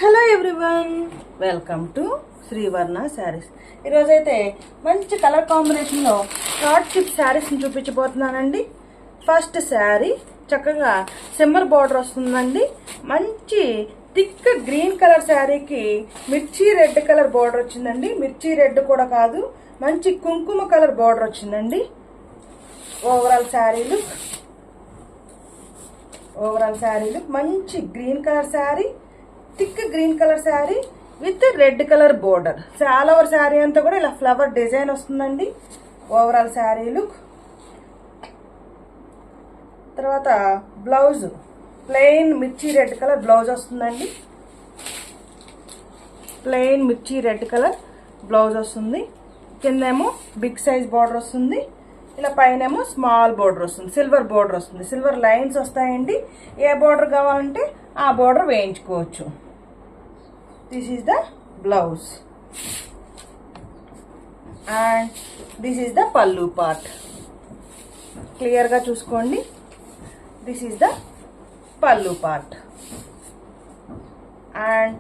Hello everyone, welcome to Srivarna sarees. ఈరోజైతే మంచి colour కాంబినేషన్లో షార్ట్ చిప్ శారీస్ని చూపించబోతున్నానండి. ఫస్ట్ శారీ చక్కగా సిమ్మర్ బార్డర్ వస్తుందండి. మంచి థిక్ గ్రీన్ కలర్ శారీకి మిర్చి రెడ్ కలర్ బార్డర్ వచ్చిందండి. మిర్చి రెడ్ కూడా కాదు, మంచి కుంకుమ కలర్ బార్డర్ వచ్చిందండి. ఓవరాల్ శారీ లుక్ మంచి green colour sari, thick green colour sari with red colour border. All over saree అంతా కూడా ఇలా ఫ్లవర్ డిజైన్ వస్తుందండి. Overall sari look. తర్వాత బ్లౌజ్ ప్లెయిన్ మిర్చి రెడ్ కలర్ బ్లౌజ్ వస్తుందండి. ప్లెయిన్ మిర్చి రెడ్ కలర్ బ్లౌజ్ వస్తుంది. కిందేమో బిగ్ సైజ్ బార్డర్ వస్తుంది. ఇలా పైనేమో స్మాల్ బోర్డర్ వస్తుంది, సిల్వర్ బోర్డర్ వస్తుంది. సిల్వర్ లైన్స్ వస్తాయండి. ఏ బోర్డర్ కావాలంటే ఆ border వేయించుకోవచ్చు. This is the blouse and this is the pallu part. క్లియర్గా చూసుకోండి. This is the pallu part and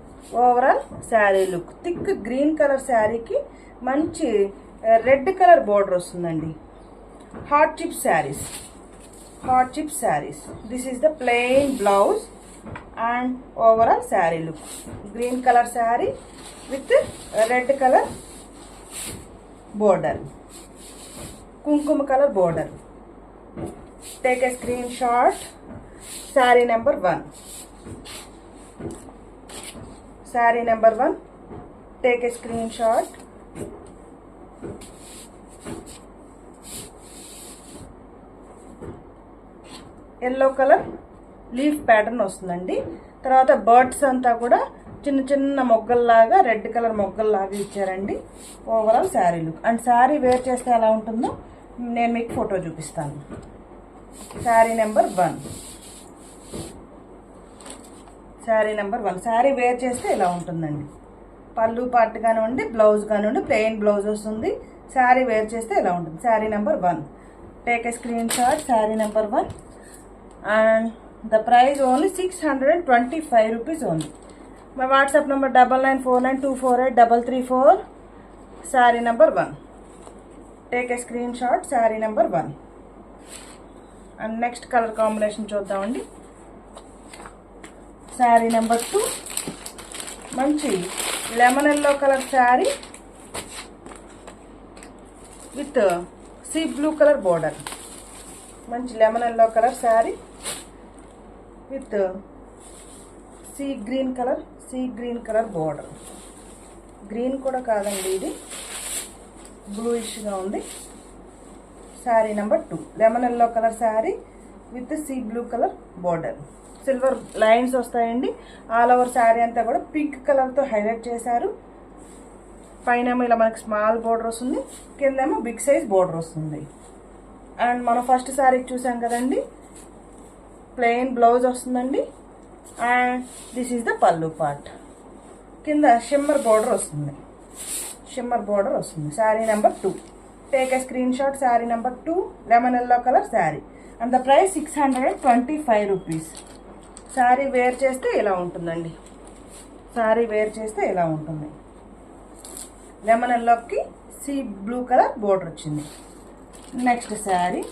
overall sari look. Thick green colour శారీకి మంచి రెడ్ కలర్ బోర్డర్ వస్తుందండి. Hot chip saris. This is the plain blouse and overall saree look. Green color saree with red color border, kumkum color border. Take a screenshot. Saree number 1. Take a screenshot. Yellow colour leaf pattern వస్తుందండి. తర్వాత birds అంతా కూడా చిన్న చిన్న మొగ్గల్లాగా red colour మొగ్గల్లాగా ఇచ్చారండి. Overall sari look. And sari wear చేస్తే ఎలా ఉంటుందో నేను మీకు ఫోటో చూపిస్తాను. శారీ నెంబర్ 1. శారీ వేర్ చేస్తే ఇలా ఉంటుందండి. పళ్ళు పార్ట్ కానివ్వండి, బ్లౌజ్ కానివ్వండి, ప్లెయిన్ బ్లౌజ్ వస్తుంది. శారీ వేర్ చేస్తే ఇలా ఉంటుంది. Sari number 1. Take a screen shot. Sari number 1 and the price only 625 rupees only. My WhatsApp number 9949248334. Saree number 1. Take a screenshot. Saree number 1 and next color combination చూద్దామండి. Saree number 2 మంచి lemon yellow colour sari with sea blue colour border. మంచి lemon yellow colour sari with sea green colour border. Green కూడా కాదండి, ఇది బ్లూయిష్గా ఉంది. Saree number 2. Lemon yellow colour sari with sea blue colour border. Silver lines వస్తాయండి. All over saree అంతా కూడా పింక్ కలర్తో హైలైట్ చేశారు. పైన ఇలా మనకి స్మాల్ బోర్డర్ వస్తుంది, కిందేమో బిగ్ సైజ్ బోర్డర్ వస్తుంది. అండ్ మనం ఫస్ట్ శారీ చూసాం కదండి, ప్లెయిన్ బ్లౌజ్ వస్తుందండి. And this is the pallu part. కింద షిమ్మర్ బోర్డర్ వస్తుంది. Sari number 2. Take a screen shot. Sari number 2 lemon yellow colour sari and the price 625 rupees. Sari wear చేస్తే ఇలా ఉంటుందండి. లెమన్ ఎల్లోకి సీ బ్లూ కలర్ బోర్డర్ వచ్చింది. Next sari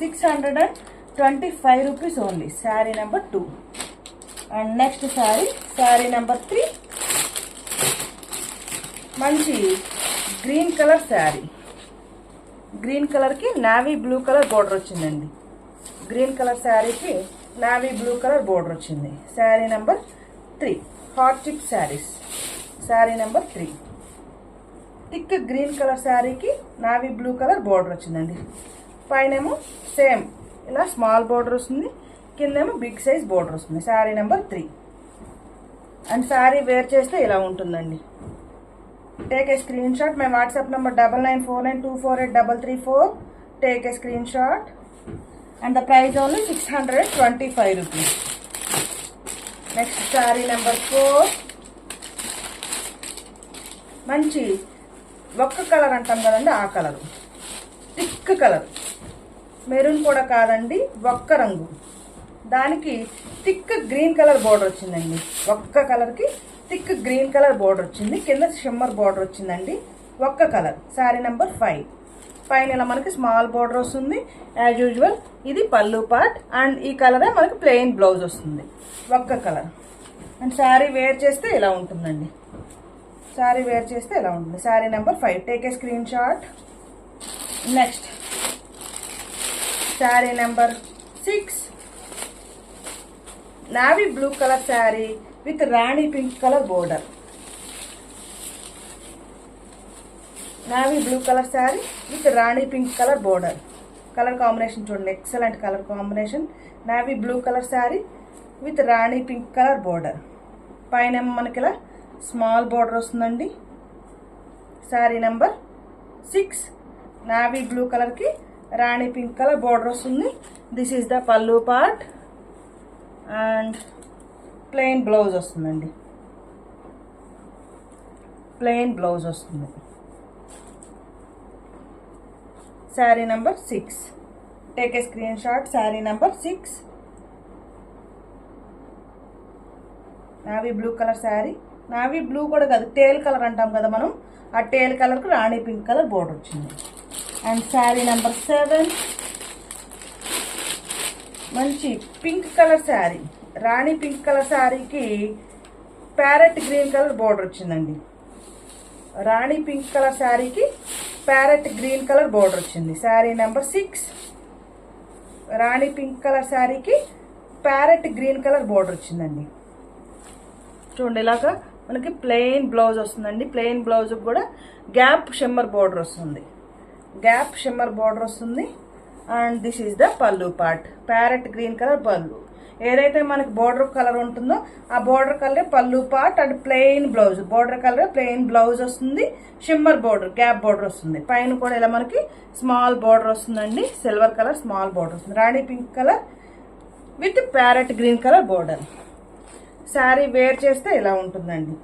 625 rupees only. Sari number 2 and next saree number 3 మంచి green colour sari. Green కలర్కి navy blue colour border వచ్చిందండి. Green colour శారీకి navy blue colour border వచ్చింది. Sari number 3 hot chip saris. Sari number 3 thick green colour శారీకి navy blue colour border వచ్చిందండి. పైనేమో same ఇలా small border వస్తుంది, కిందేమో బిగ్ సైజ్ బోర్డర్ వస్తుంది. Sari number 3 and sari wear చేస్తే ఇలా ఉంటుందండి. Take a screen shot. My WhatsApp number 9949248334. Take a screen shot and the price only 625 rupees. Next saree number 4 మంచి ఒక్క కలర్ అంటాం కదండి, ఆ కలరు థిక్ కలర్. మెరూన్ కూడా కాదండి, ఒక్క రంగు. దానికి థిక్ గ్రీన్ కలర్ బోర్డర్ వచ్చిందండి. ఒక్క కలర్కి థిక్ గ్రీన్ కలర్ బోర్డర్ వచ్చింది, కింద షిమ్మర్ బోర్డర్ వచ్చిందండి. ఒక్క కలర్, శారీ నెంబర్ 5. పైన ఇలా మనకి స్మాల్ బోర్డర్ వస్తుంది యాజ్ యూజువల్. ఇది పళ్ళు పార్ట్ అండ్ ఈ కలరే మనకి ప్లెయిన్ బ్లౌజ్ వస్తుంది, ఒక్క కలర్. అండ్ శారీ వేర్ చేస్తే ఇలా ఉంటుందండి. శారీ వేర్ చేస్తే ఇలా ఉంటుంది. Sari number 5. Take a screen shot. Next saree number 6. Navy blue colour sari with rani pink colour border. Navy blue colour sari with rani pink colour border. Colour combination చూడండి, excellent colour combination. Navy blue colour sari with rani pink colour border. పైన మనకి ఇలా small border వస్తుందండి. Sari number 6. Navy blue కలర్కి రాణి pink colour border వస్తుంది. This is the pallu part and plain blouse వస్తుందండి. Plain blouse వస్తుంది. Sari number 6. Take a screen shot. Sari number 6. Navy blue colour sari. Navy blue కూడా కాదు, టేల్ కలర్ అంటాం కదా మనం, ఆ టేల్ కలర్కి రాణి పింక్ కలర్ బోర్డర్ వచ్చింది. And sari number 7. మంచి పింక్ కలర్ శారీ. రాణి పింక్ కలర్ శారీకి ప్యారెట్ గ్రీన్ కలర్ బోర్డర్ వచ్చిందండి. రాణి పింక్ కలర్ శారీకి ప్యారెట్ గ్రీన్ కలర్ బోర్డర్ వచ్చింది. శారీ నెంబర్ 6. రాణి పింక్ కలర్ శారీకి ప్యారెట్ గ్రీన్ కలర్ బోర్డర్ వచ్చిందండి. చూడండి, ఇలాగా మనకి ప్లెయిన్ బ్లౌజ్ వస్తుందండి. ప్లెయిన్ బ్లౌజ్ కూడా గ్యాప్ షిమ్మర్ బోర్డర్ వస్తుంది. గ్యాప్ షిమ్మర్ బోర్డర్ వస్తుంది. And this is the pallu part. Parrot green colour పల్లు. ఏదైతే మనకి బోర్డర్ కలర్ ఉంటుందో ఆ బోర్డర్ కలరే పల్లు part and plain blouse. Border కలరే ప్లెయిన్ బ్లౌజ్ వస్తుంది. షిమ్మర్ బోర్డర్, గ్యాప్ బోర్డర్ వస్తుంది. పైన కూడా ఇలా మనకి స్మాల్ బోర్డర్ వస్తుందండి. సిల్వర్ కలర్ స్మాల్ బోర్డర్ వస్తుంది. Rani pink colour with parrot green colour border. Saree wear చేస్తే ఇలా ఉంటుందండి.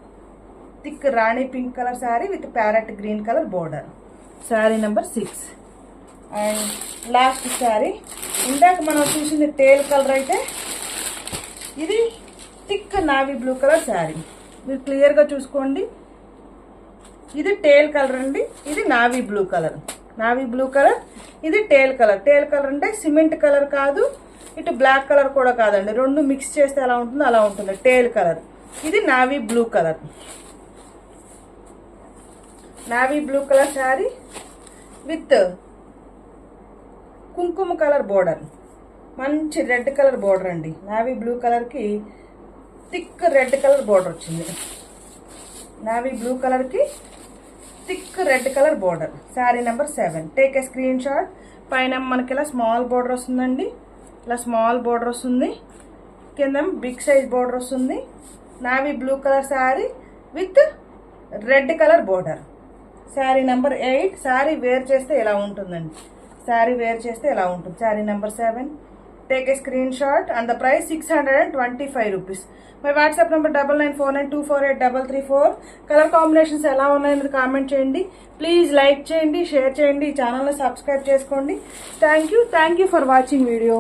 Thick rani pink colour sari with parrot green colour border. Sari number 6. And last saree, ఇందాక మనం చూసింది టేల్ కలర్ అయితే ఇది thick navy blue colour sari. మీరు క్లియర్గా చూసుకోండి, ఇది టేల్ కలర్ అండి, ఇది navy blue colour. Navy blue colour, ఇది టేల్ కలర్. టేల్ కలర్ అంటే సిమెంట్ కలర్ కాదు, ఇటు బ్లాక్ కలర్ కూడా కాదండి, రెండు మిక్స్ చేస్తే ఎలా ఉంటుందో అలా ఉంటుంది టేల్ కలర్. ఇది navy blue colour. Navy blue colour sari with కుంకుమ కలర్ బోర్డర్. మంచి రెడ్ కలర్ బోర్డర్ అండి. నావీ బ్లూ కలర్కి థిక్ రెడ్ కలర్ బోర్డర్ వచ్చింది. నావీ బ్లూ కలర్కి thick red colour border. Sari number 7. Take a screen shot. పైన మనకి ఇలా స్మాల్ బోర్డర్ వస్తుందండి. ఇలా స్మాల్ బోర్డర్ వస్తుంది, కింద బిగ్ సైజ్ బోర్డర్ వస్తుంది. Navy blue colour sari with red colour border. Sari number 8. Sari wear చేస్తే ఇలా ఉంటుందండి. శారీ వేర్ చేస్తే ఇలా ఉంటుంది. Sari number 7. Take a screen shot and the price 625 rupees. My WhatsApp number 9949248334. Colour combinations ఎలా ఉన్నాయనేది కామెంట్ చేయండి. ప్లీజ్ లైక్ చేయండి, షేర్ చేయండి, ఈ ఛానల్ని సబ్స్క్రైబ్ చేసుకోండి. Thank you for watching video.